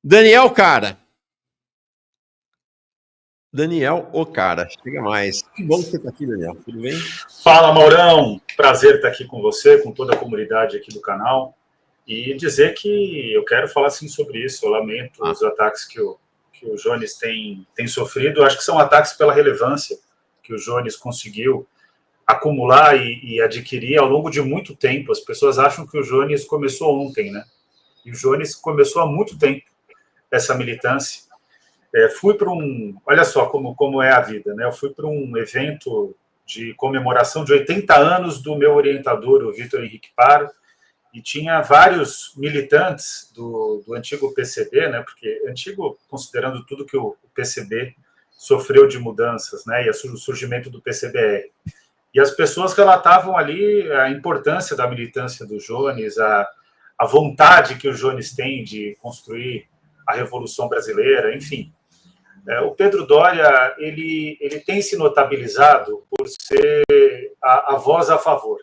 Daniel, cara. Daniel, o cara, chega mais. Que bom que você está aqui, Daniel. Tudo bem? Fala, Maurão. Prazer estar aqui com você, com toda a comunidade aqui do canal. E dizer que eu quero falar sim sobre isso. Eu lamento os ataques que o Jones tem sofrido. Eu acho que são ataques pela relevância que o Jones conseguiu acumular e adquirir ao longo de muito tempo. As pessoas acham que o Jones começou ontem, né? E o Jones começou há muito tempo essa militância. Fui para olha só como é a vida, né? Eu fui para um evento de comemoração de 80 anos do meu orientador, o Vitor Henrique Paro, e tinha vários militantes do antigo PCB, né? Porque antigo, considerando tudo que o PCB sofreu de mudanças, né? E o surgimento do PCBR. E as pessoas relatavam ali a importância da militância do Jones, a vontade que o Jones tem de construir a Revolução Brasileira, enfim. O Pedro Doria ele tem se notabilizado por ser a voz a favor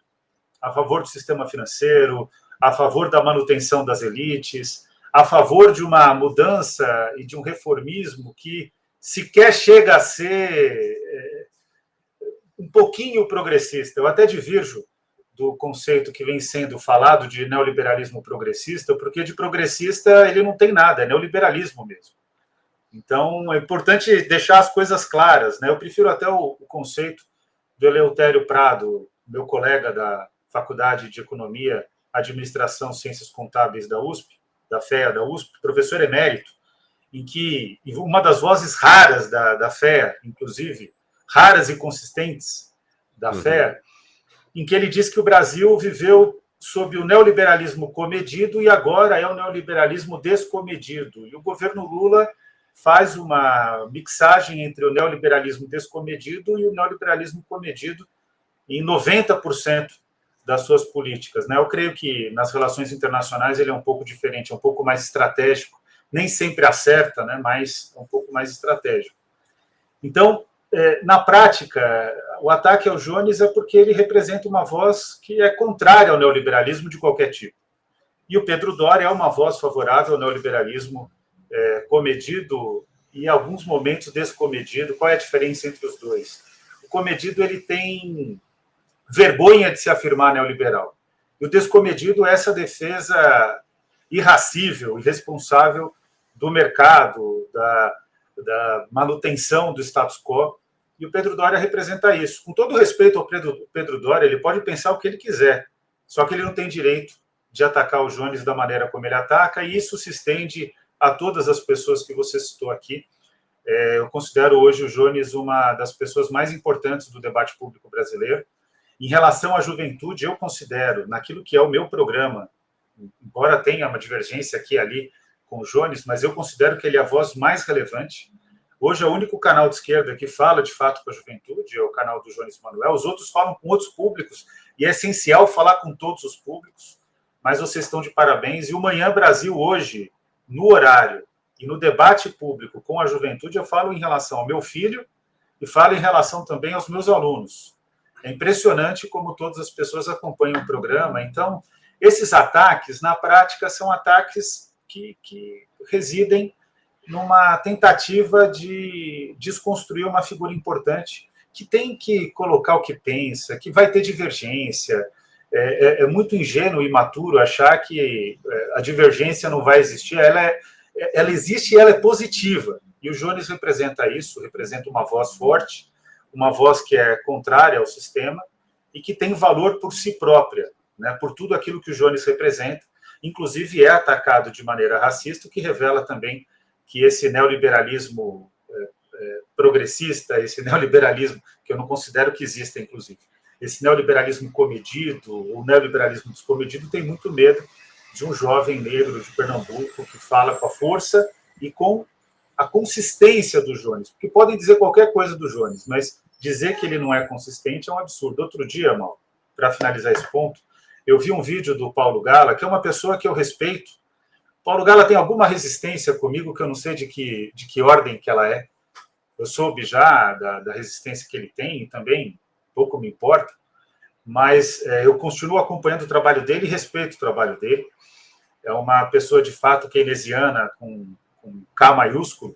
do sistema financeiro, a favor da manutenção das elites, a favor de uma mudança e de um reformismo que sequer chega a ser um pouquinho progressista. Eu até divirjo do conceito que vem sendo falado de neoliberalismo progressista, porque de progressista ele não tem nada, é neoliberalismo mesmo. Então, é importante deixar as coisas claras, né? Eu prefiro até o conceito do Eleutério Prado, meu colega da Faculdade de Economia, Administração, Ciências Contábeis da USP, da FEA da USP, professor emérito, em que uma das vozes raras da FEA, inclusive, raras e consistentes da FEA, em que ele diz que o Brasil viveu sob o neoliberalismo comedido e agora é o neoliberalismo descomedido. E o governo Lula faz uma mixagem entre o neoliberalismo descomedido e o neoliberalismo comedido em 90% das suas políticas, né? Eu creio que nas relações internacionais ele é um pouco diferente, é um pouco mais estratégico, nem sempre acerta, né? Mas é um pouco mais estratégico. Então, na prática, o ataque ao Jones é porque ele representa uma voz que é contrária ao neoliberalismo de qualquer tipo. E o Pedro Doria é uma voz favorável ao neoliberalismo comedido e, em alguns momentos, descomedido. Qual é a diferença entre os dois? O comedido ele tem vergonha de se afirmar neoliberal. E o descomedido é essa defesa irracível, irresponsável do mercado, da manutenção do status quo. E o Pedro Doria representa isso. Com todo respeito ao Pedro Doria, ele pode pensar o que ele quiser, só que ele não tem direito de atacar o Jones da maneira como ele ataca, e isso se estende a todas as pessoas que você citou aqui. Eu considero hoje o Jones uma das pessoas mais importantes do debate público brasileiro. Em relação à juventude, eu considero, naquilo que é o meu programa, embora tenha uma divergência aqui e ali com o Jones, mas eu considero que ele é a voz mais relevante. Hoje é o único canal de esquerda que fala, de fato, com a juventude, é o canal do Jones Manuel. Os outros falam com outros públicos, e é essencial falar com todos os públicos, mas vocês estão de parabéns. E o Manhã Brasil hoje, no horário e no debate público com a juventude, eu falo em relação ao meu filho e falo em relação também aos meus alunos. É impressionante como todas as pessoas acompanham o programa. Então, esses ataques, na prática, são ataques que residem numa tentativa de desconstruir uma figura importante que tem que colocar o que pensa, que vai ter divergência. É muito ingênuo e imaturo achar que a divergência não vai existir. Ela existe e ela é positiva. E o Jones representa isso, representa uma voz forte, uma voz que é contrária ao sistema e que tem valor por si própria, né, por tudo aquilo que o Jones representa. Inclusive é atacado de maneira racista, o que revela também que esse neoliberalismo progressista, esse neoliberalismo que eu não considero que exista, inclusive, esse neoliberalismo comedido, ou neoliberalismo descomedido, tem muito medo de um jovem negro de Pernambuco que fala com a força e com a consistência do Jones. Porque podem dizer qualquer coisa do Jones, mas dizer que ele não é consistente é um absurdo. Outro dia, Mauro, para finalizar esse ponto, eu vi um vídeo do Paulo Gala, que é uma pessoa que eu respeito. Paulo Gala tem alguma resistência comigo que eu não sei de que ordem que ela é. Eu soube já da resistência que ele tem e também pouco me importa, mas eu continuo acompanhando o trabalho dele e respeito o trabalho dele. É uma pessoa, de fato, keynesiana, com com K maiúsculo.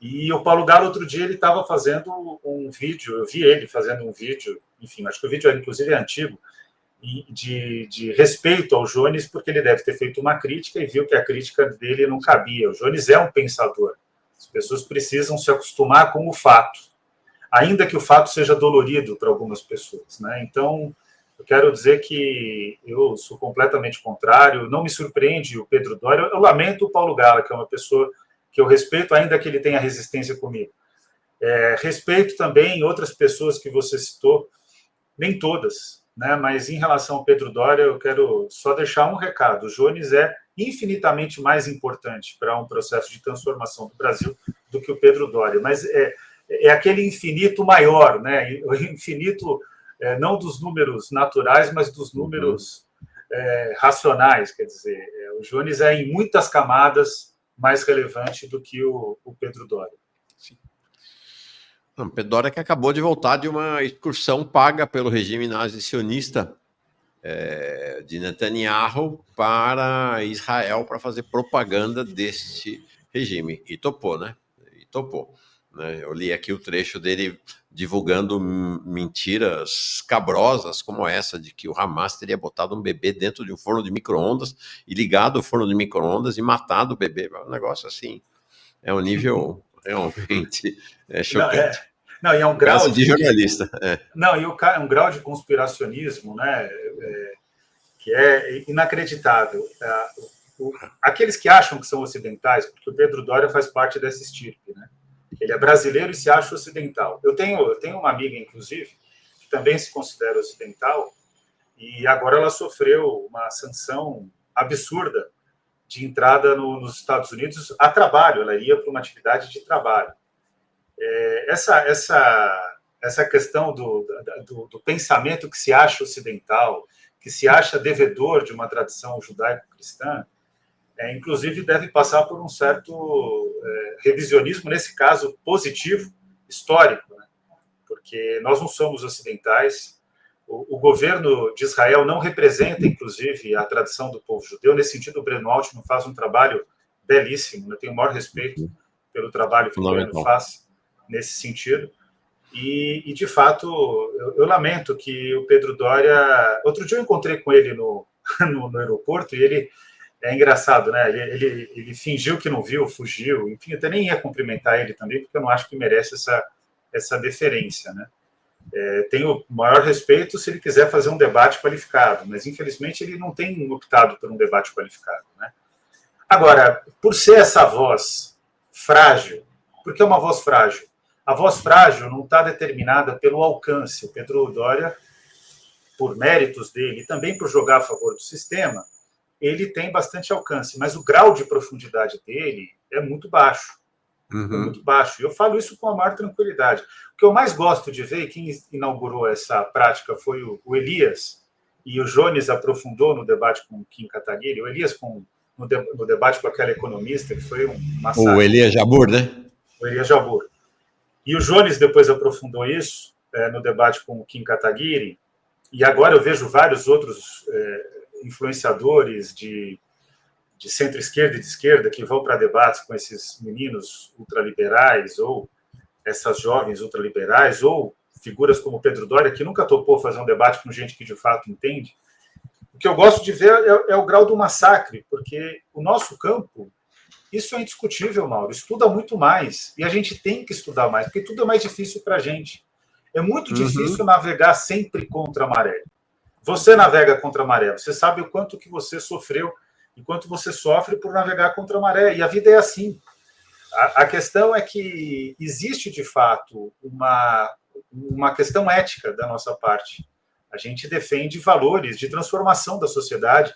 E o Paulo Galo, outro dia, ele estava fazendo um vídeo, eu vi ele fazendo um vídeo, enfim, acho que o vídeo, inclusive, é antigo, de respeito ao Jones, porque ele deve ter feito uma crítica e viu que a crítica dele não cabia. O Jones é um pensador. As pessoas precisam se acostumar com o fato, ainda que o fato seja dolorido para algumas pessoas, né? Então, eu quero dizer que eu sou completamente contrário, não me surpreende o Pedro Doria, eu lamento o Paulo Gala, que é uma pessoa que eu respeito, ainda que ele tenha resistência comigo. Respeito também outras pessoas que você citou, nem todas, né? Mas em relação ao Pedro Doria, eu quero só deixar um recado. O Jones é infinitamente mais importante para um processo de transformação do Brasil do que o Pedro Doria, mas é aquele infinito maior, né? O infinito não dos números naturais, mas dos números racionais, quer dizer, o Jones é em muitas camadas mais relevante do que o Pedro Doria. Sim. Não, Pedro Doria que acabou de voltar de uma excursão paga pelo regime nazi-sionista de Netanyahu para Israel para fazer propaganda deste regime. E topou, né? E topou. Né? Eu li aqui o trecho dele divulgando mentiras cabrosas como essa de que o Hamas teria botado um bebê dentro de um forno de micro-ondas e ligado o forno de micro-ondas e matado o bebê. Um negócio assim. É um nível realmente chocante. Não, e é um grau de jornalista. Não, e é um grau de conspiracionismo, né? Que é inacreditável. Aqueles que acham que são ocidentais, porque o Pedro Doria faz parte dessa estirpe, né? Ele é brasileiro e se acha ocidental. Eu tenho uma amiga, inclusive, que também se considera ocidental, e agora ela sofreu uma sanção absurda de entrada nos Estados Unidos a trabalho. Ela iria para uma atividade de trabalho. Essa questão do pensamento que se acha ocidental, que se acha devedor de uma tradição judaico-cristã, inclusive deve passar por um certo revisionismo, nesse caso positivo, histórico, né? Porque nós não somos ocidentais, o governo de Israel não representa, inclusive, a tradição do povo judeu. Nesse sentido, o Breno Altman faz um trabalho belíssimo, eu tenho o maior respeito pelo trabalho que o Breno faz nesse sentido. E de fato, eu lamento que o Pedro Doria... Outro dia eu encontrei com ele no aeroporto e ele... É engraçado, né? Ele fingiu que não viu, fugiu. Enfim, eu até nem ia cumprimentar ele também, porque eu não acho que merece essa deferência, né? Tenho o maior respeito se ele quiser fazer um debate qualificado, mas infelizmente ele não tem optado por um debate qualificado, né? Agora, por ser essa voz frágil, porque é uma voz frágil? A voz frágil não está determinada pelo alcance. O Pedro Doria, por méritos dele e também por jogar a favor do sistema, ele tem bastante alcance, mas o grau de profundidade dele é muito baixo. É muito baixo. E eu falo isso com a maior tranquilidade. O que eu mais gosto de ver, e quem inaugurou essa prática foi o Elias, e o Jones aprofundou no debate com o Kim Kataguiri, o Elias no debate com aquela economista, que foi um massacre. O Elias Jabbour, né? O Elias Jabbour. E o Jones depois aprofundou isso no debate com o Kim Kataguiri, e agora eu vejo vários outros influenciadores de centro-esquerda e de esquerda que vão para debates com esses meninos ultraliberais ou essas jovens ultraliberais ou figuras como Pedro Doria, que nunca topou fazer um debate com gente que de fato entende. O que eu gosto de ver é o grau do massacre, porque o nosso campo, isso é indiscutível, Mauro, estuda muito mais, e a gente tem que estudar mais, porque tudo é mais difícil para a gente. É muito difícil navegar sempre contra a maré. Você navega contra a maré, você sabe o quanto que você sofreu e quanto você sofre por navegar contra a maré, e a vida é assim. A questão é que existe, de fato, uma questão ética da nossa parte. A gente defende valores de transformação da sociedade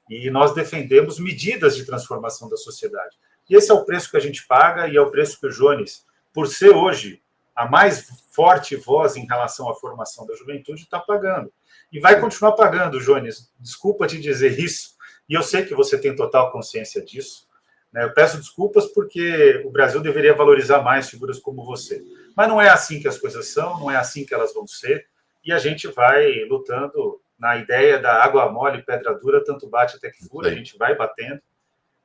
e nós defendemos medidas de transformação da sociedade. E esse é o preço que a gente paga e é o preço que o Jones, por ser hoje a mais forte voz em relação à formação da juventude, está pagando. E vai continuar pagando, Jones. Desculpa te dizer isso, e eu sei que você tem total consciência disso. Né? Eu peço desculpas porque o Brasil deveria valorizar mais figuras como você. Mas não é assim que as coisas são, não é assim que elas vão ser, e a gente vai lutando na ideia da água mole, pedra dura, tanto bate até que fura, a gente vai batendo,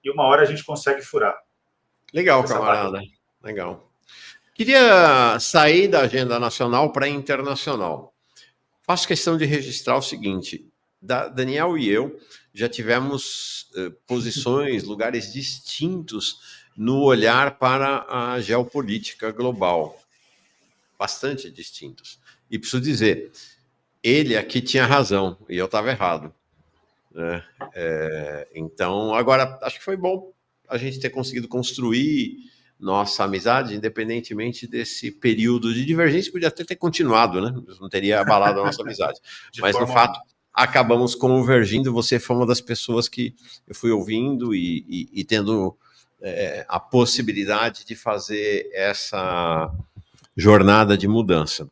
e uma hora a gente consegue furar. Legal, camarada. Legal. Queria sair da agenda nacional para internacional. Faço questão de registrar o seguinte: Daniel e eu já tivemos posições, lugares distintos no olhar para a geopolítica global. Bastante distintos. E preciso dizer, ele aqui tinha razão e eu estava errado. Né? Então, agora, acho que foi bom a gente ter conseguido construir nossa amizade, independentemente desse período de divergência, podia até ter continuado, né? Não teria abalado a nossa amizade. Mas, no fato, acabamos convergindo. Você foi uma das pessoas que eu fui ouvindo e tendo a possibilidade de fazer essa jornada de mudança.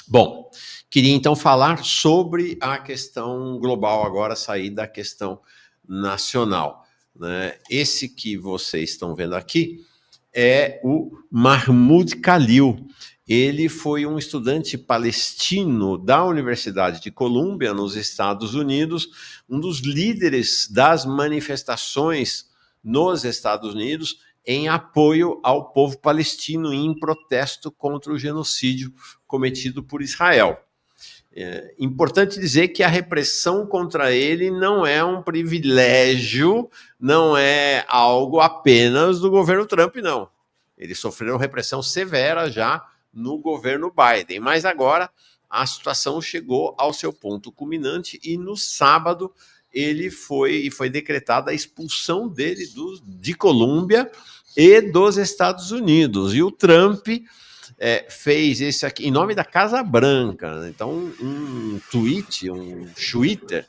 Bom, queria então falar sobre a questão global agora, sair da questão nacional. Né? Esse que vocês estão vendo aqui é o Mahmoud Khalil. Ele foi um estudante palestino da Universidade de Colômbia, nos Estados Unidos, um dos líderes das manifestações nos Estados Unidos em apoio ao povo palestino e em protesto contra o genocídio cometido por Israel. É importante dizer que a repressão contra ele não é um privilégio, não é algo apenas do governo Trump, não. Eles sofreram repressão severa já no governo Biden, mas agora a situação chegou ao seu ponto culminante e no sábado ele foi decretada a expulsão dele de Colômbia e dos Estados Unidos. E o Trump fez isso aqui em nome da Casa Branca. Então, um tweet, um Twitter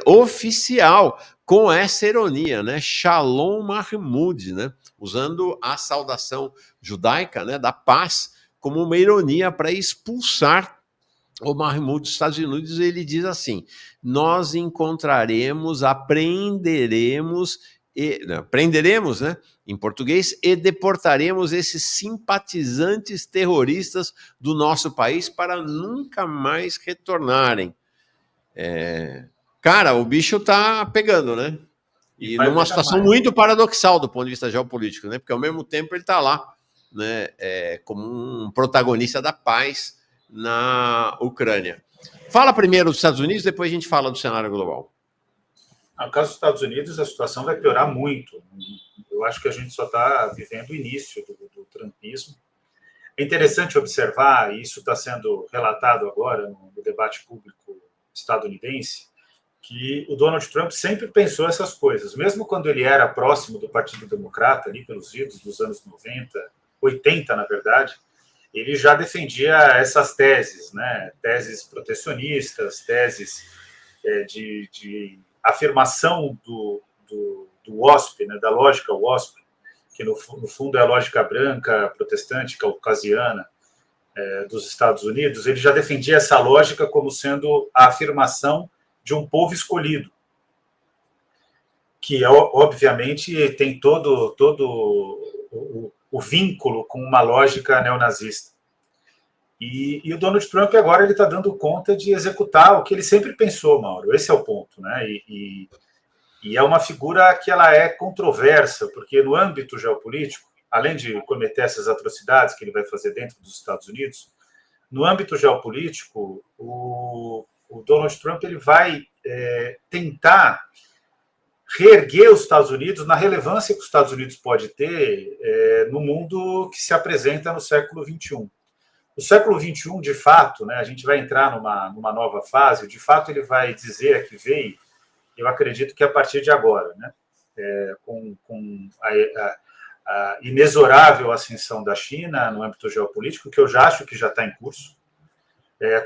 oficial com essa ironia, né? Shalom Mahmoud, né? Usando a saudação judaica, né, da paz, como uma ironia para expulsar o Mahmoud dos Estados Unidos. Ele diz assim: nós encontraremos, prenderemos, né, em português, e deportaremos esses simpatizantes terroristas do nosso país para nunca mais retornarem. Cara, o bicho tá pegando, né? E numa situação muito paradoxal do ponto de vista geopolítico, né? Porque ao mesmo tempo ele está lá, né, como um protagonista da paz na Ucrânia. Fala primeiro dos Estados Unidos, depois a gente fala do cenário global. No caso dos Estados Unidos, a situação vai piorar muito. Eu acho que a gente só está vivendo o início do trumpismo. É interessante observar, e isso está sendo relatado agora no debate público estadunidense, que o Donald Trump sempre pensou essas coisas. Mesmo quando ele era próximo do Partido Democrata, ali pelos idos dos anos 90, 80, na verdade, ele já defendia essas teses, né? Teses protecionistas, teses de afirmação do WASP, né? Da lógica WASP, que no fundo é a lógica branca, protestante, caucasiana dos Estados Unidos. Ele já defendia essa lógica como sendo a afirmação de um povo escolhido, que obviamente tem todo o vínculo com uma lógica neonazista. E o Donald Trump agora ele está dando conta de executar o que ele sempre pensou, Mauro. Esse é o ponto, né? E é uma figura que ela é controversa, porque no âmbito geopolítico, além de cometer essas atrocidades que ele vai fazer dentro dos Estados Unidos, no âmbito geopolítico, o Donald Trump ele vai tentar reerguer os Estados Unidos na relevância que os Estados Unidos pode ter no mundo que se apresenta no século XXI. O século XXI, de fato, né, a gente vai entrar numa nova fase, de fato ele vai dizer a que veio, eu acredito que a partir de agora, né, com a inexorável ascensão da China no âmbito geopolítico, que eu já acho que já está em curso,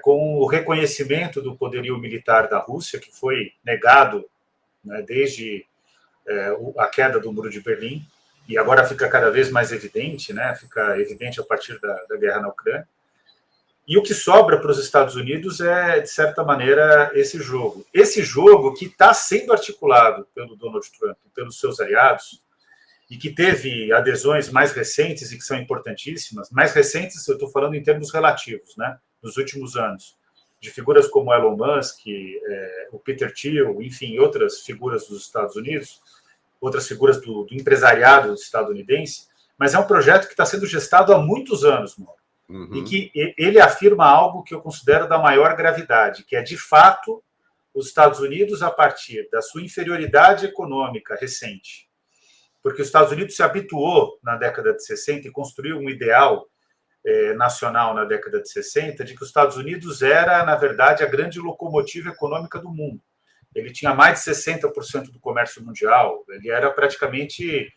com o reconhecimento do poderio militar da Rússia, que foi negado, né, desde a queda do Muro de Berlim, e agora fica cada vez mais evidente, né, fica evidente a partir da guerra na Ucrânia. E o que sobra para os Estados Unidos é, de certa maneira, esse jogo. Esse jogo que está sendo articulado pelo Donald Trump, pelos seus aliados, e que teve adesões mais recentes e que são importantíssimas. Mais recentes, eu estou falando em termos relativos, né? Nos últimos anos, de figuras como Elon Musk, o Peter Thiel, enfim, outras figuras dos Estados Unidos, outras figuras do empresariado estadunidense, mas é um projeto que está sendo gestado há muitos anos, Mauro. E que ele afirma algo que eu considero da maior gravidade, que é, de fato, os Estados Unidos, a partir da sua inferioridade econômica recente, porque os Estados Unidos se habituou na década de 60 e construiu um ideal nacional na década de 60 de que os Estados Unidos era, na verdade, a grande locomotiva econômica do mundo. Ele tinha mais de 60% do comércio mundial, ele era praticamente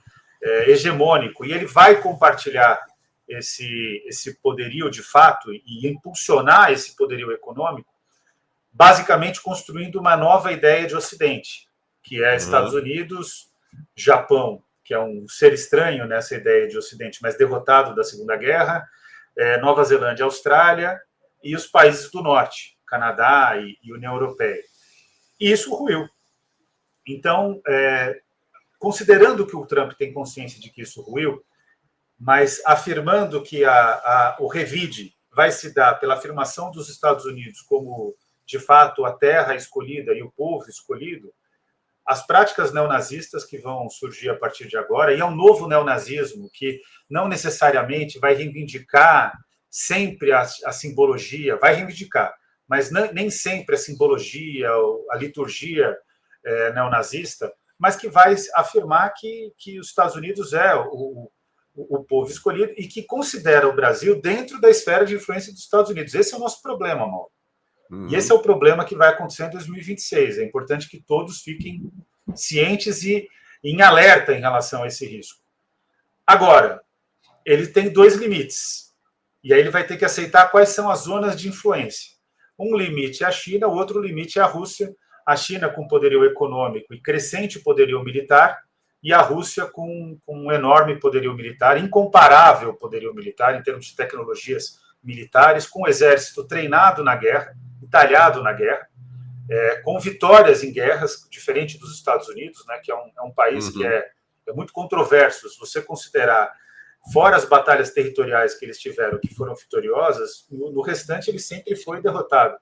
hegemônico, e ele vai compartilhar esse poderio de fato e impulsionar esse poderio econômico, basicamente construindo uma nova ideia de Ocidente, que é Estados Unidos, Japão, que é um ser estranho nessa ideia de Ocidente, mas derrotado da Segunda Guerra, Nova Zelândia, Austrália e os países do Norte, Canadá e União Europeia. E isso ruiu. Então, considerando que o Trump tem consciência de que isso ruiu, mas afirmando que o revide vai se dar pela afirmação dos Estados Unidos como, de fato, a terra escolhida e o povo escolhido, as práticas neonazistas que vão surgir a partir de agora, e é um novo neonazismo que não necessariamente vai reivindicar sempre a simbologia, vai reivindicar, mas nem sempre a simbologia, a liturgia neonazista, mas que vai afirmar que os Estados Unidos é o povo escolhido e que considera o Brasil dentro da esfera de influência dos Estados Unidos. Esse é o nosso problema, Mauro. E esse é o problema que vai acontecer em 2026. É importante que todos fiquem cientes e em alerta em relação a esse risco. Agora, ele tem 2 limites. E aí ele vai ter que aceitar quais são as zonas de influência. Um limite é a China, o outro limite é a Rússia. A China com poderio econômico e crescente poderio militar, e a Rússia com um enorme poderio militar, incomparável poderio militar em termos de tecnologias militares, com um exército treinado na guerra, talhado na guerra, com vitórias em guerras, diferente dos Estados Unidos, né, que é um país que é muito controverso. Se você considerar, fora as batalhas territoriais que eles tiveram, que foram vitoriosas, no restante ele sempre foi derrotado.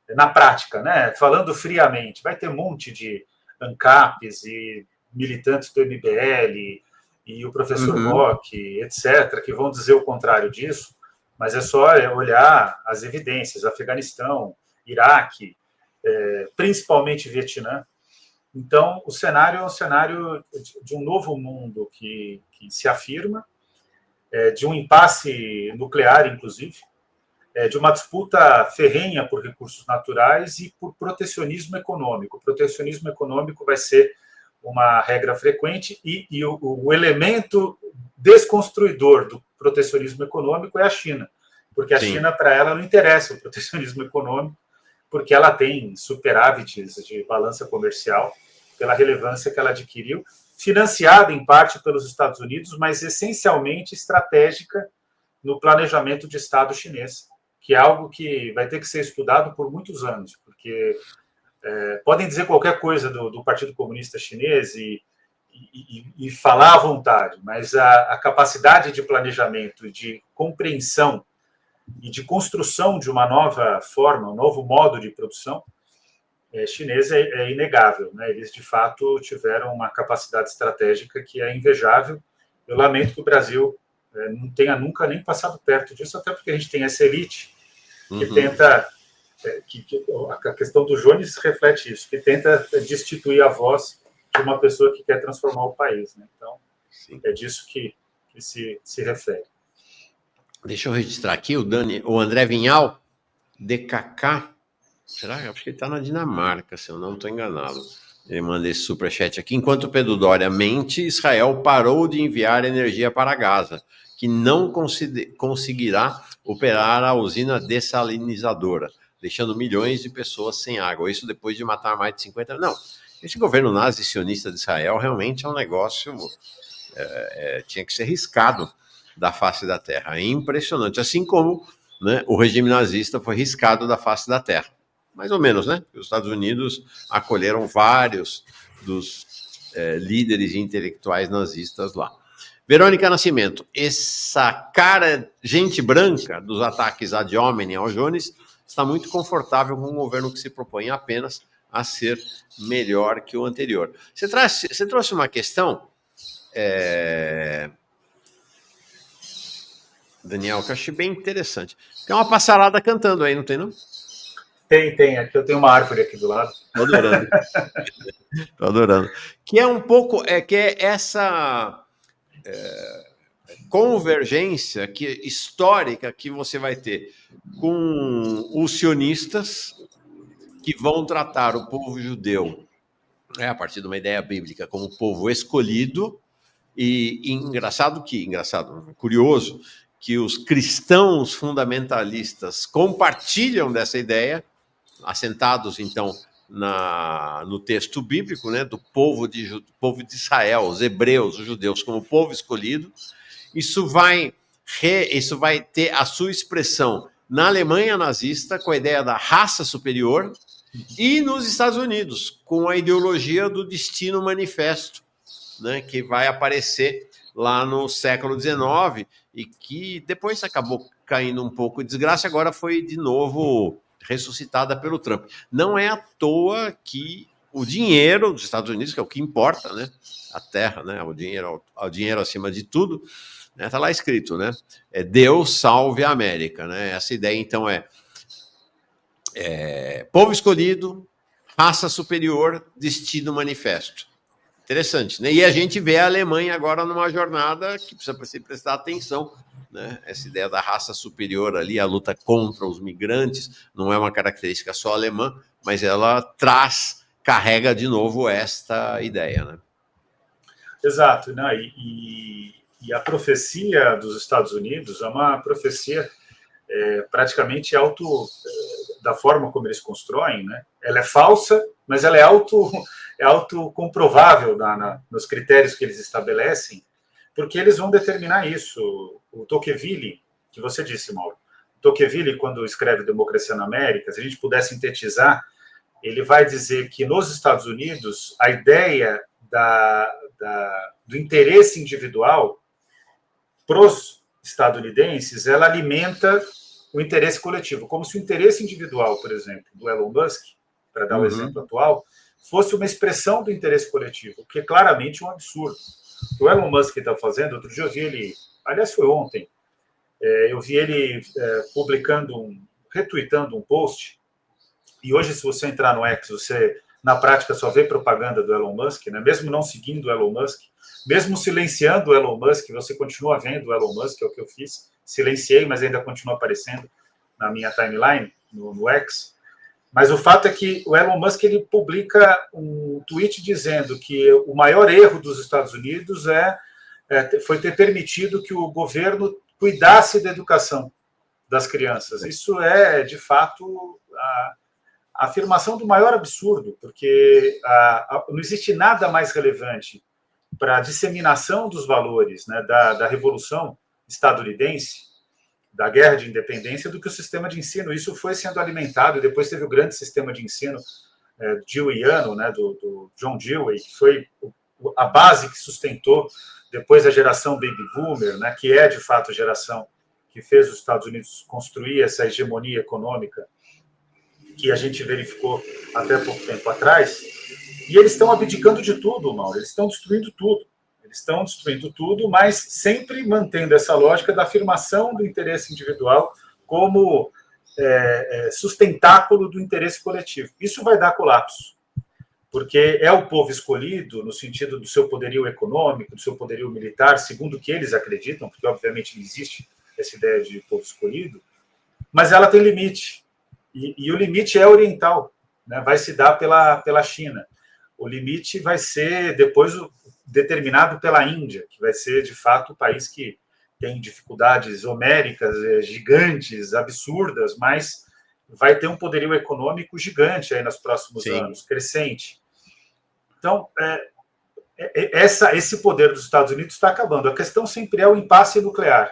Na prática, né, falando friamente, vai ter um monte de ANCAPs e militantes do MBL e o professor Bock, etc., que vão dizer o contrário disso, mas é só olhar as evidências, Afeganistão, Iraque, principalmente Vietnã. Então, o cenário é um cenário de um novo mundo que se afirma, de um impasse nuclear, inclusive, de uma disputa ferrenha por recursos naturais e por protecionismo econômico. O protecionismo econômico vai ser uma regra frequente e o elemento desconstruidor do protecionismo econômico é a China, porque a China, para ela, não interessa o protecionismo econômico, porque ela tem superávites de balança comercial, pela relevância que ela adquiriu, financiada em parte pelos Estados Unidos, mas essencialmente estratégica no planejamento de Estado chinês, que é algo que vai ter que ser estudado por muitos anos, porque podem dizer qualquer coisa do Partido Comunista Chinês e falar à vontade, mas a capacidade de planejamento, de compreensão e de construção de uma nova forma, um novo modo de produção chinês é inegável, né? Eles, de fato, tiveram uma capacidade estratégica que é invejável. Eu lamento que o Brasil não tenha nunca nem passado perto disso, até porque a gente tem essa elite que tenta... a questão do Jones reflete isso, que tenta destituir a voz de uma pessoa que quer transformar o país, né? Então, é disso que se refere. Deixa eu registrar aqui o André Vinhal, DKK. Será? Acho que ele está na Dinamarca, se eu não estou enganado. Ele manda esse superchat aqui. Enquanto Pedro Doria mente, Israel parou de enviar energia para Gaza, que não conseguirá operar a usina dessalinizadora, deixando milhões de pessoas sem água. Isso depois de matar mais de 50... Não, esse governo nazi-sionista de Israel realmente é um negócio... tinha que ser riscado da face da terra. É impressionante. Assim como, né, o regime nazista foi riscado da face da terra. Mais ou menos, né? Os Estados Unidos acolheram vários dos líderes intelectuais nazistas lá. Verônica Nascimento, essa cara, gente branca dos ataques ad hominem ao Jones, está muito confortável com um governo que se propõe apenas a ser melhor que o anterior. Você trouxe uma questão, Daniel, que eu achei bem interessante. Tem uma passarada cantando aí, não tem, não? Tem. Aqui eu tenho uma árvore aqui do lado. Tô adorando. Tô adorando. Que é um pouco, que é essa convergência histórica que você vai ter com os sionistas, que vão tratar o povo judeu, a partir de uma ideia bíblica, como povo escolhido, e curioso, que os cristãos fundamentalistas compartilham dessa ideia, assentados, então, no texto bíblico, né, do povo de Israel, os hebreus, os judeus, como povo escolhido. Isso vai ter a sua expressão na Alemanha nazista, com a ideia da raça superior, e nos Estados Unidos, com a ideologia do destino manifesto, né, que vai aparecer lá no século XIX e que depois acabou caindo um pouco em desgraça, agora foi de novo ressuscitada pelo Trump. Não é à toa que o dinheiro dos Estados Unidos, que é o que importa, né, a terra, né, o dinheiro acima de tudo, né, tá lá escrito, né, Deus salve a América, né, essa ideia então povo escolhido, raça superior, destino manifesto. Interessante, né? E a gente vê a Alemanha agora numa jornada que precisa prestar atenção, né? Essa ideia da raça superior ali, a luta contra os migrantes, não é uma característica só alemã, mas ela carrega de novo esta ideia, né? Exato, né? E a profecia dos Estados Unidos é uma profecia praticamente da forma como eles constroem, né? Ela é falsa, mas ela é autocomprovável nos critérios que eles estabelecem, porque eles vão determinar isso. O Tocqueville, que você disse, Mauro, Tocqueville, quando escreve Democracia na América, se a gente puder sintetizar, ele vai dizer que nos Estados Unidos a ideia do interesse individual para os estadunidenses, ela alimenta o interesse coletivo, como se o interesse individual, por exemplo, do Elon Musk, para dar o exemplo atual, fosse uma expressão do interesse coletivo, o que é claramente um absurdo. O que o Elon Musk está fazendo, outro dia eu vi ele, aliás foi ontem, eu vi ele retweetando um post, e hoje se você entrar no X, você na prática só vê propaganda do Elon Musk, né? Mesmo não seguindo o Elon Musk, mesmo silenciando o Elon Musk, você continua vendo o Elon Musk, é o que eu fiz, silenciei, mas ainda continua aparecendo na minha timeline, no X. Mas o fato é que o Elon Musk ele publica um tweet dizendo que o maior erro dos Estados Unidos foi ter permitido que o governo cuidasse da educação das crianças. Isso é, de fato, a afirmação do maior absurdo, porque não existe nada mais relevante para a disseminação dos valores, né, da Revolução Estadunidense, da Guerra de Independência, do que o sistema de ensino. Isso foi sendo alimentado, e depois teve o grande sistema de ensino deweyiano, né, do John Dewey, que foi a base que sustentou depois a geração Baby Boomer, né, que é, de fato, a geração que fez os Estados Unidos construir essa hegemonia econômica que a gente verificou até pouco tempo atrás. E eles estão abdicando de tudo, Mauro. Eles estão destruindo tudo. Eles estão destruindo tudo, mas sempre mantendo essa lógica da afirmação do interesse individual como sustentáculo do interesse coletivo. Isso vai dar colapso, porque é o povo escolhido no sentido do seu poderio econômico, do seu poderio militar, segundo o que eles acreditam, porque obviamente não existe essa ideia de povo escolhido, mas ela tem limite. E o limite é oriental, né? Vai se dar pela China. O limite vai ser depois determinado pela Índia, que vai ser, de fato, o país que tem dificuldades homéricas, gigantes, absurdas, mas vai ter um poderio econômico gigante aí nos próximos anos, crescente. Então, esse poder dos Estados Unidos está acabando. A questão sempre é o impasse nuclear.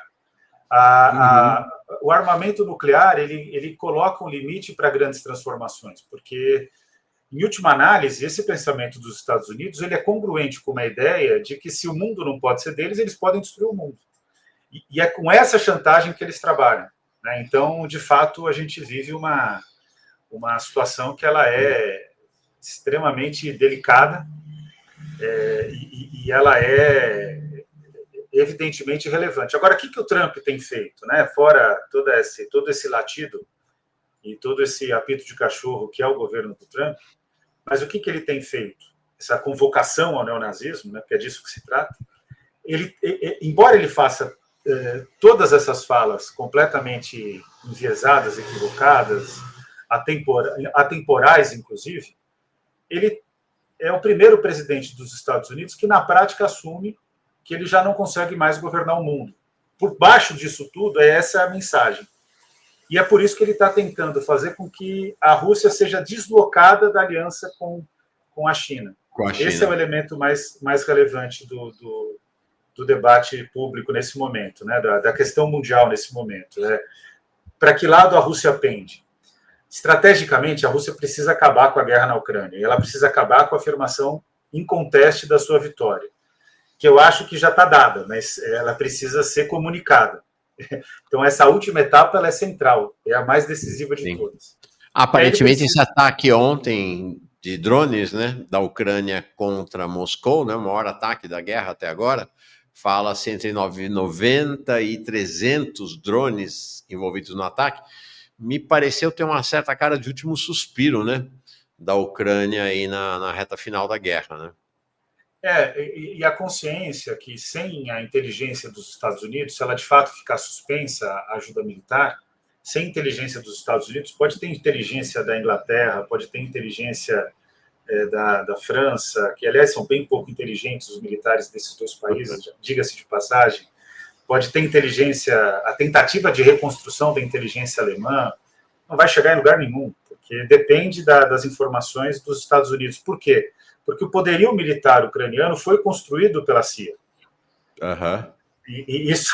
O armamento nuclear ele coloca um limite para grandes transformações, porque, em última análise, esse pensamento dos Estados Unidos ele é congruente com uma ideia de que se o mundo não pode ser deles, eles podem destruir o mundo. E é com essa chantagem que eles trabalham, né? Então, de fato, a gente vive uma situação que ela é extremamente delicada, e ela é evidentemente relevante. Agora, o que o Trump tem feito, né? Fora todo esse latido e todo esse apito de cachorro que é o governo do Trump, mas o que ele tem feito? Essa convocação ao neonazismo, né? Porque é disso que se trata. Embora ele faça todas essas falas completamente enviesadas, equivocadas, atemporais, inclusive, ele é o primeiro presidente dos Estados Unidos que, na prática, assume que ele já não consegue mais governar o mundo. Por baixo disso tudo, essa é a mensagem. E é por isso que ele está tentando fazer com que a Rússia seja deslocada da aliança com a China. Esse é o elemento mais relevante do debate público nesse momento, né? Da questão mundial nesse momento. Para que lado a Rússia pende? Estrategicamente, a Rússia precisa acabar com a guerra na Ucrânia, e ela precisa acabar com a afirmação inconteste da sua vitória, que eu acho que já está dada, mas ela precisa ser comunicada. Então, essa última etapa ela é central, é a mais decisiva de todas. Aparentemente, esse ataque ontem de drones, né, da Ucrânia contra Moscou, né, o maior ataque da guerra até agora, fala-se entre 90 e 300 drones envolvidos no ataque. Me pareceu ter uma certa cara de último suspiro, né, da Ucrânia aí na reta final da guerra, né? E a consciência que sem a inteligência dos Estados Unidos, se ela de fato ficar suspensa, a ajuda militar, sem inteligência dos Estados Unidos, pode ter inteligência da Inglaterra, pode ter inteligência da França, que aliás são bem pouco inteligentes os militares desses dois países, diga-se de passagem, pode ter inteligência, a tentativa de reconstrução da inteligência alemã, não vai chegar em lugar nenhum, porque depende das informações dos Estados Unidos. Por quê? Porque o poderio militar ucraniano foi construído pela CIA. Uhum. E isso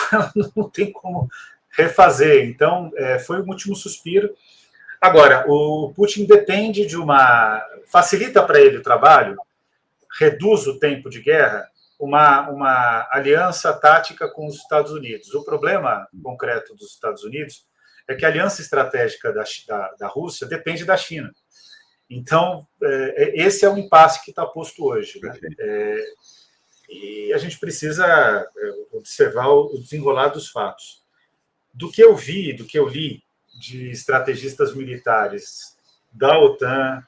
não tem como refazer. Então, foi um último suspiro. Agora, o Putin depende facilita para ele o trabalho, reduz o tempo de guerra, uma aliança tática com os Estados Unidos. O problema concreto dos Estados Unidos é que a aliança estratégica da Rússia depende da China. Então, esse é o impasse que está posto hoje, né? E a gente precisa observar o desenrolar dos fatos. Do que eu vi, do que eu li de estrategistas militares da OTAN,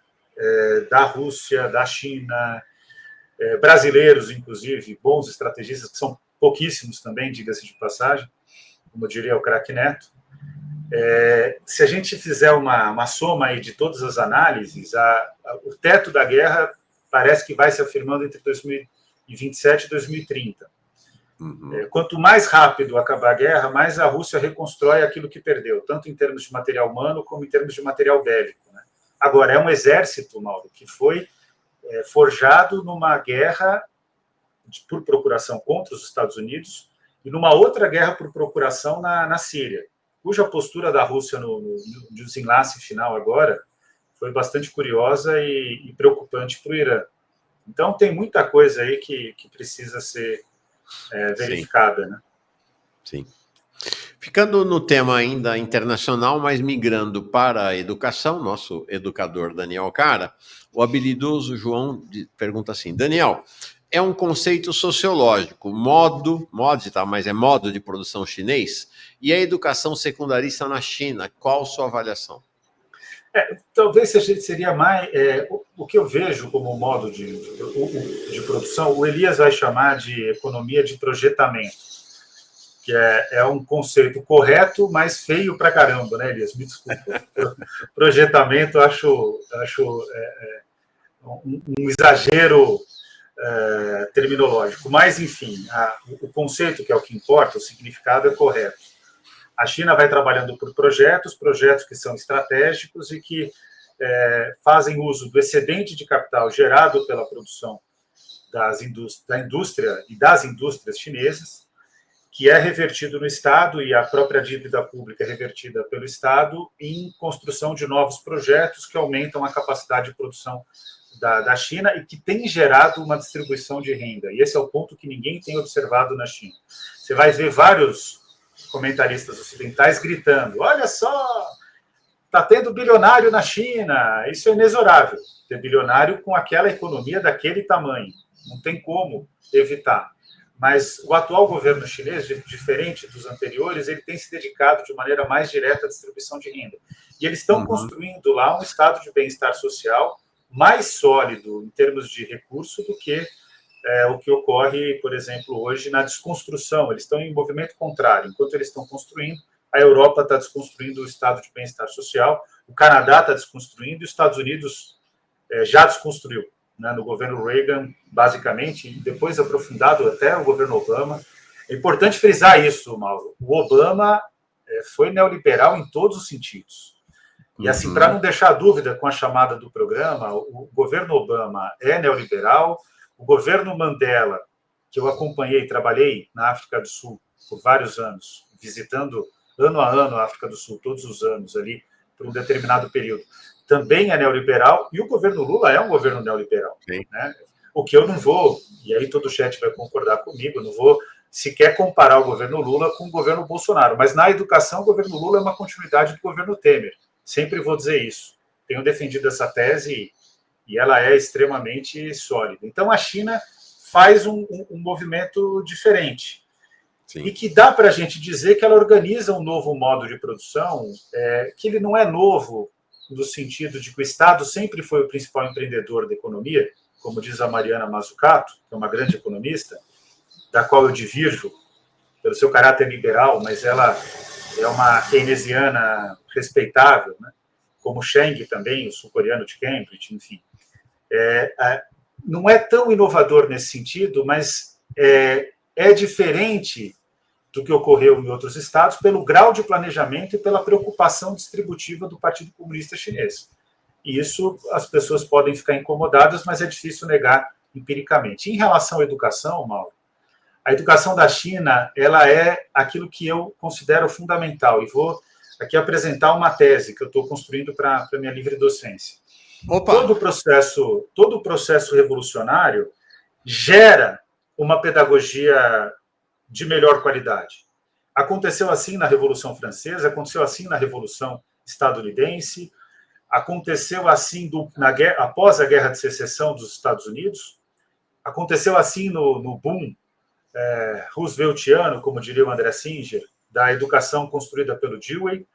da Rússia, da China, brasileiros, inclusive, bons estrategistas, que são pouquíssimos também, diga-se de passagem, como diria o craque Neto. Se a gente fizer uma soma aí de todas as análises, o teto da guerra parece que vai se afirmando entre 2027 e 2030. Uhum. Quanto mais rápido acabar a guerra, mais a Rússia reconstrói aquilo que perdeu, tanto em termos de material humano como em termos de material bélico, né? Agora, é um exército, Mauro, que foi forjado numa guerra por procuração contra os Estados Unidos e numa outra guerra por procuração na Síria, cuja postura da Rússia no desenlace final agora foi bastante curiosa e preocupante para o Irã. Então, tem muita coisa aí que precisa ser verificada, né? Sim. Ficando no tema ainda internacional, mas migrando para a educação, nosso educador Daniel Cara, o habilidoso João pergunta assim: Daniel, é um conceito sociológico, modo de produção chinês, e a educação secundarista na China, qual sua avaliação? Talvez seria mais o que eu vejo como modo de produção, o Elias vai chamar de economia de projetamento, que é um conceito correto, mas feio pra caramba, né, Elias? Me desculpa. Projetamento, acho um exagero terminológico. Mas, enfim, o conceito, que é o que importa, o significado é correto. A China vai trabalhando por projetos que são estratégicos e que fazem uso do excedente de capital gerado pela produção da indústria e das indústrias chinesas, que é revertido no Estado, e a própria dívida pública é revertida pelo Estado em construção de novos projetos que aumentam a capacidade de produção da China e que tem gerado uma distribuição de renda. E esse é o ponto que ninguém tem observado na China. Você vai ver vários comentaristas ocidentais gritando: olha só, está tendo bilionário na China, isso é inexorável, ter bilionário com aquela economia daquele tamanho, não tem como evitar. Mas o atual governo chinês, diferente dos anteriores, ele tem se dedicado de maneira mais direta à distribuição de renda. E eles estão construindo lá um estado de bem-estar social mais sólido em termos de recurso do que o que ocorre, por exemplo, hoje na desconstrução. Eles estão em movimento contrário. Enquanto eles estão construindo, a Europa está desconstruindo o estado de bem-estar social, o Canadá está desconstruindo e os Estados Unidos já desconstruiu, né, no governo Reagan, basicamente, e depois aprofundado até o governo Obama. É importante frisar isso, Mauro. O Obama foi neoliberal em todos os sentidos. E assim, para não deixar dúvida com a chamada do programa, o governo Obama é neoliberal, o governo Mandela, que eu acompanhei, trabalhei na África do Sul por vários anos, visitando ano a ano a África do Sul, todos os anos ali, por um determinado período, também é neoliberal, e o governo Lula é um governo neoliberal. Né? O que eu não vou, e aí todo o chat vai concordar comigo, não vou sequer comparar o governo Lula com o governo Bolsonaro, mas na educação o governo Lula é uma continuidade do governo Temer. Sempre vou dizer isso. Tenho defendido essa tese e ela é extremamente sólida. Então, a China faz um movimento diferente. Sim. E que dá para a gente dizer que ela organiza um novo modo de produção, que ele não é novo no sentido de que o Estado sempre foi o principal empreendedor da economia, como diz a Mariana Mazzucato, que é uma grande economista, da qual eu divirjo pelo seu caráter liberal, mas ela é uma keynesiana respeitável, né? Como Cheng também, o sul-coreano de Cambridge, enfim. Não é tão inovador nesse sentido, mas é diferente do que ocorreu em outros estados pelo grau de planejamento e pela preocupação distributiva do Partido Comunista Chinês. E isso as pessoas podem ficar incomodadas, mas é difícil negar empiricamente. Em relação à educação, Mauro, a educação da China, ela é aquilo que eu considero fundamental. E vou aqui apresentar uma tese que eu estou construindo para a minha livre docência. Todo o processo revolucionário gera uma pedagogia de melhor qualidade. Aconteceu assim na Revolução Francesa, aconteceu assim na Revolução Estadunidense, aconteceu assim após a Guerra de Secessão dos Estados Unidos, aconteceu assim no boom rooseveltiano, como diria o André Singer, da educação construída pelo Dewey.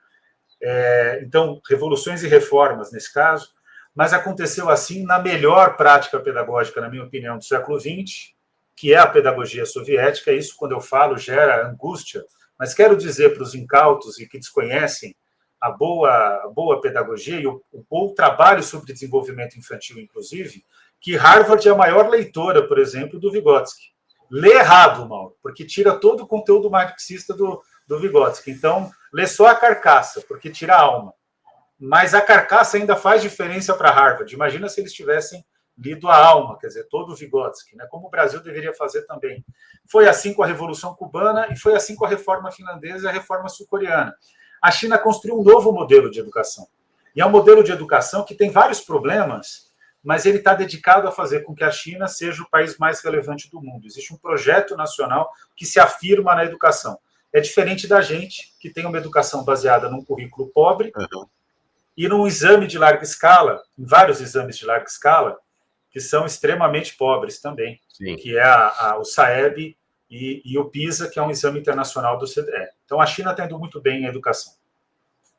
Então, revoluções e reformas nesse caso, mas aconteceu assim na melhor prática pedagógica, na minha opinião, do século XX, que é a pedagogia soviética. Isso, quando eu falo, gera angústia, mas quero dizer para os incautos e que desconhecem a boa pedagogia e o bom trabalho sobre desenvolvimento infantil, inclusive, que Harvard é a maior leitora, por exemplo, do Vygotsky. Lê errado, Mauro, porque tira todo o conteúdo marxista do Vygotsky. Então, lê só a carcaça, porque tira a alma. Mas a carcaça ainda faz diferença para Harvard. Imagina se eles tivessem lido a alma, quer dizer, todo o Vygotsky, né? Como o Brasil deveria fazer também. Foi assim com a Revolução Cubana e foi assim com a Reforma Finlandesa e a Reforma Sul-Coreana. A China construiu um novo modelo de educação. E é um modelo de educação que tem vários problemas, mas ele está dedicado a fazer com que a China seja o país mais relevante do mundo. Existe um projeto nacional que se afirma na educação. É diferente da gente, que tem uma educação baseada num currículo pobre e num exame de larga escala, em vários exames de larga escala, que são extremamente pobres também, Sim. que é o SAEB e o PISA, que é um exame internacional do CDE. Então, a China está indo muito bem em educação.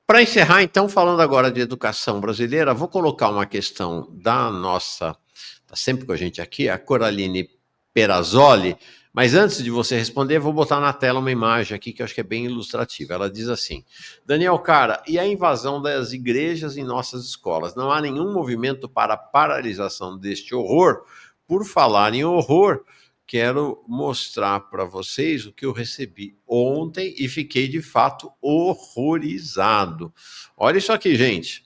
Para encerrar, então, falando agora de educação brasileira, vou colocar uma questão da nossa, está sempre com a gente aqui, a Coraline Perazzoli, mas antes de você responder, vou botar na tela uma imagem aqui que eu acho que é bem ilustrativa. Ela diz assim: Daniel Cara, e a invasão das igrejas em nossas escolas? Não há nenhum movimento para a paralisação deste horror? Por falar em horror, quero mostrar para vocês o que eu recebi ontem e fiquei, de fato, horrorizado. Olha isso aqui, gente.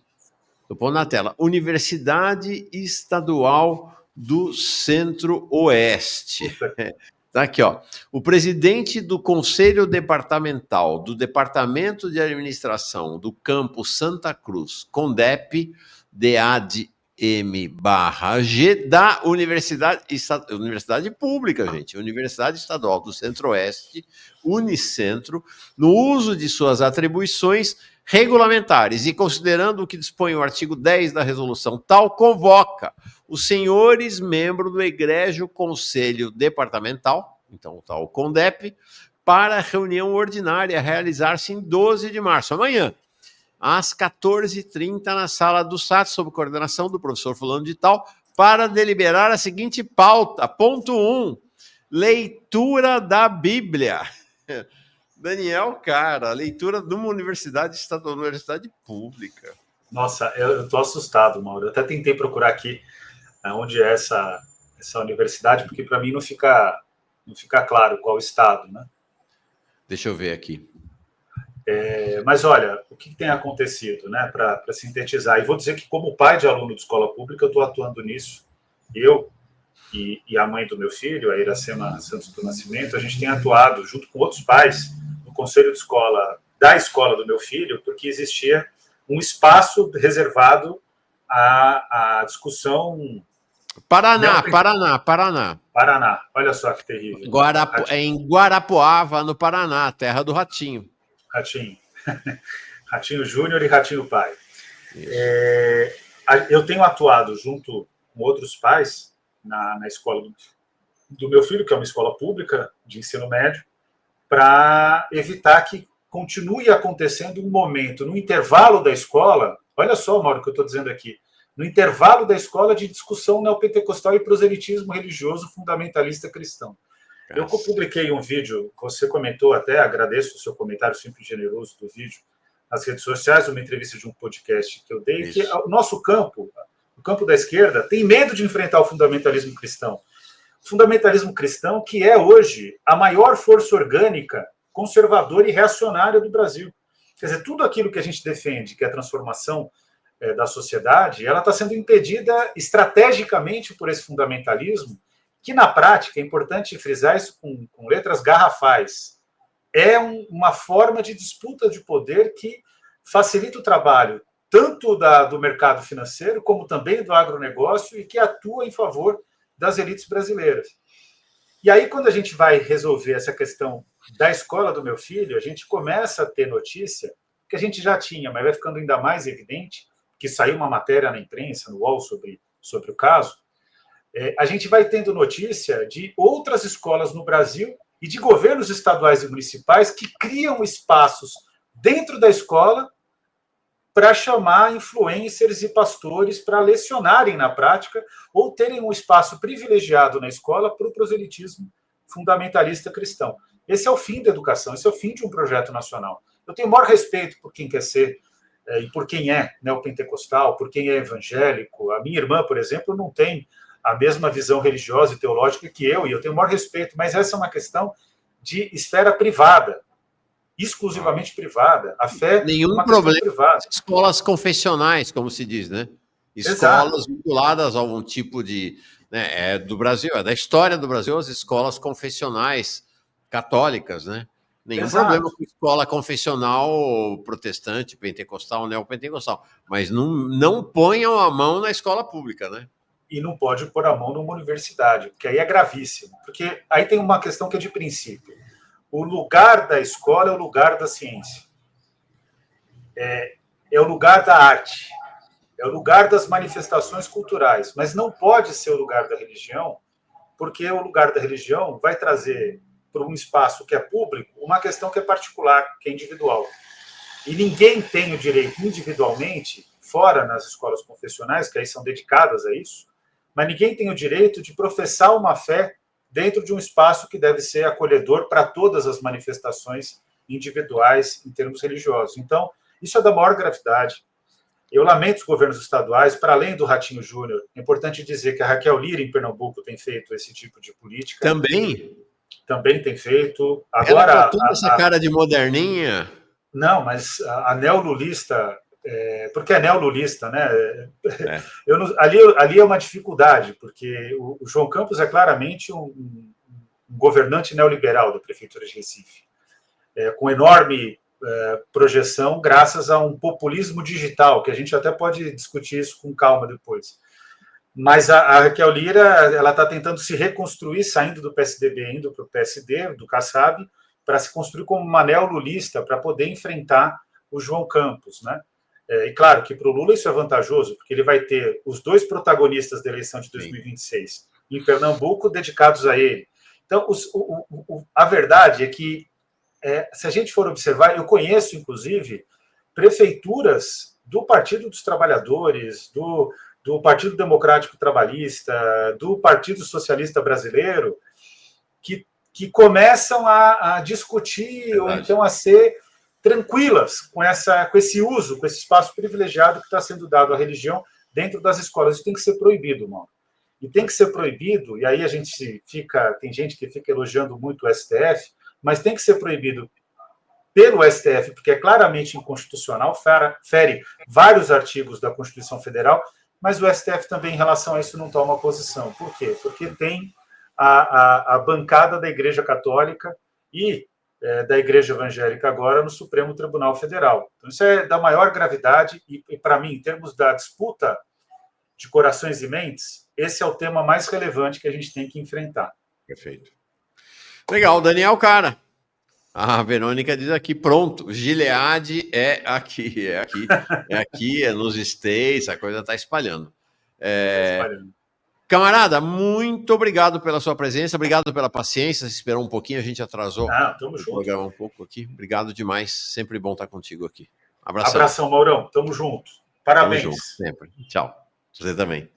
Estou pondo na tela. Universidade Estadual do Centro-Oeste. Tá aqui, ó. O presidente do Conselho Departamental do Departamento de Administração do Campus Santa Cruz, CONDEP, DADM/G, da Universidade Pública, gente, Universidade Estadual do Centro-Oeste, Unicentro, no uso de suas atribuições, regulamentares e considerando o que dispõe o artigo 10 da resolução tal, convoca os senhores membros do egrégio Conselho Departamental, então o tal CONDEP, para a reunião ordinária a realizar-se em 12 de março, amanhã, às 14h30, na sala do SAT, sob coordenação do professor fulano de tal, para deliberar a seguinte pauta. Ponto 1, leitura da Bíblia. Daniel, cara, leitura de uma universidade estadual, universidade pública. Nossa, eu estou assustado, Mauro. Eu até tentei procurar aqui onde é essa universidade, porque para mim não fica claro qual estado, né? Deixa eu ver aqui. Mas olha, o que tem acontecido, né? Para sintetizar, e vou dizer que como pai de aluno de escola pública, eu estou atuando nisso. Eu e a mãe do meu filho, a Iracema Santos do Nascimento, a gente tem atuado junto com outros pais no conselho de escola da escola do meu filho, porque existia um espaço reservado à discussão... Paraná. Olha só que terrível. Em Guarapuava, no Paraná, terra do Ratinho. Ratinho Júnior e Ratinho Pai. Eu tenho atuado junto com outros pais na escola do meu filho, que é uma escola pública de ensino médio, para evitar que continue acontecendo um momento, no intervalo da escola, olha só, Mauro, o que eu estou dizendo aqui, no intervalo da escola de discussão neopentecostal e proselitismo religioso fundamentalista cristão. Eu publiquei um vídeo, você comentou até, agradeço o seu comentário sempre generoso do vídeo, nas redes sociais, uma entrevista de um podcast que eu dei, que o nosso campo, o campo da esquerda, tem medo de enfrentar o fundamentalismo cristão. O fundamentalismo cristão, que é hoje a maior força orgânica, conservadora e reacionária do Brasil. Quer dizer, tudo aquilo que a gente defende, que é a transformação da sociedade, ela está sendo impedida estrategicamente por esse fundamentalismo, que na prática, é importante frisar isso com letras garrafais, é uma forma de disputa de poder que facilita o trabalho tanto do mercado financeiro, como também do agronegócio, e que atua em favor das elites brasileiras. E aí, quando a gente vai resolver essa questão da escola do meu filho, a gente começa a ter notícia, que a gente já tinha, mas vai ficando ainda mais evidente, que saiu uma matéria na imprensa, no UOL, sobre o caso, a gente vai tendo notícia de outras escolas no Brasil e de governos estaduais e municipais que criam espaços dentro da escola para chamar influencers e pastores para lecionarem na prática ou terem um espaço privilegiado na escola para o proselitismo fundamentalista cristão. Esse é o fim da educação, esse é o fim de um projeto nacional. Eu tenho o maior respeito por quem quer ser e por quem é neopentecostal, por quem é evangélico. A minha irmã, por exemplo, não tem a mesma visão religiosa e teológica que eu, e eu tenho o maior respeito, mas essa é uma questão de esfera privada, exclusivamente privada. A fé é uma problema privada. Escolas confessionais, como se diz, né? Escolas vinculadas a algum tipo de... Né, do Brasil, da história do Brasil, as escolas confessionais católicas, né? Nenhum problema com escola confessional protestante, pentecostal, neopentecostal, mas não ponham a mão na escola pública, né? E não pode pôr a mão numa universidade, porque aí é gravíssimo. Porque aí tem uma questão que é de princípio. O lugar da escola é o lugar da ciência. É o lugar da arte. É o lugar das manifestações culturais. Mas não pode ser o lugar da religião, porque o lugar da religião vai trazer para um espaço que é público uma questão que é particular, que é individual. E ninguém tem o direito individualmente, fora nas escolas confessionais, que aí são dedicadas a isso, mas ninguém tem o direito de professar uma fé dentro de um espaço que deve ser acolhedor para todas as manifestações individuais em termos religiosos. Então, isso é da maior gravidade. Eu lamento os governos estaduais, para além do Ratinho Júnior, é importante dizer que a Raquel Lira, em Pernambuco, tem feito esse tipo de política. Também tem feito. Agora, ela toda essa cara de moderninha. Não, mas a neolulista... porque é neolulista, né? Ali é uma dificuldade, porque o João Campos é claramente um governante neoliberal da Prefeitura de Recife, com enorme projeção, graças a um populismo digital, que a gente até pode discutir isso com calma depois. Mas a Raquel Lira, ela está tentando se reconstruir, saindo do PSDB, indo para o PSD, do Kassab, para se construir como uma neolulista, para poder enfrentar o João Campos, né? E claro que para o Lula isso é vantajoso, porque ele vai ter os dois protagonistas da eleição de 2026 em Pernambuco dedicados a ele. Então, a verdade é que, se a gente for observar, eu conheço, inclusive, prefeituras do Partido dos Trabalhadores, do Partido Democrático Trabalhista, do Partido Socialista Brasileiro, que começam a discutir ou então a ser tranquilas com esse uso, com esse espaço privilegiado que está sendo dado à religião dentro das escolas. Isso tem que ser proibido, mano. E tem que ser proibido, e aí tem gente que fica elogiando muito o STF, mas tem que ser proibido pelo STF, porque é claramente inconstitucional, fere vários artigos da Constituição Federal, mas o STF também, em relação a isso, não toma posição. Por quê? Porque tem a bancada da Igreja Católica e da Igreja Evangélica agora no Supremo Tribunal Federal. Então, isso é da maior gravidade e para mim, em termos da disputa de corações e mentes, esse é o tema mais relevante que a gente tem que enfrentar. Perfeito. Legal, Daniel, cara. A Verônica diz aqui, pronto, Gilead é aqui, é nos States, a coisa está espalhando. Camarada, muito obrigado pela sua presença, obrigado pela paciência, se esperou um pouquinho, a gente atrasou o programa um pouco aqui. Obrigado demais, sempre bom estar contigo aqui. Abração, Maurão, tamo junto. Parabéns. Tamo junto, sempre. Tchau. Você também.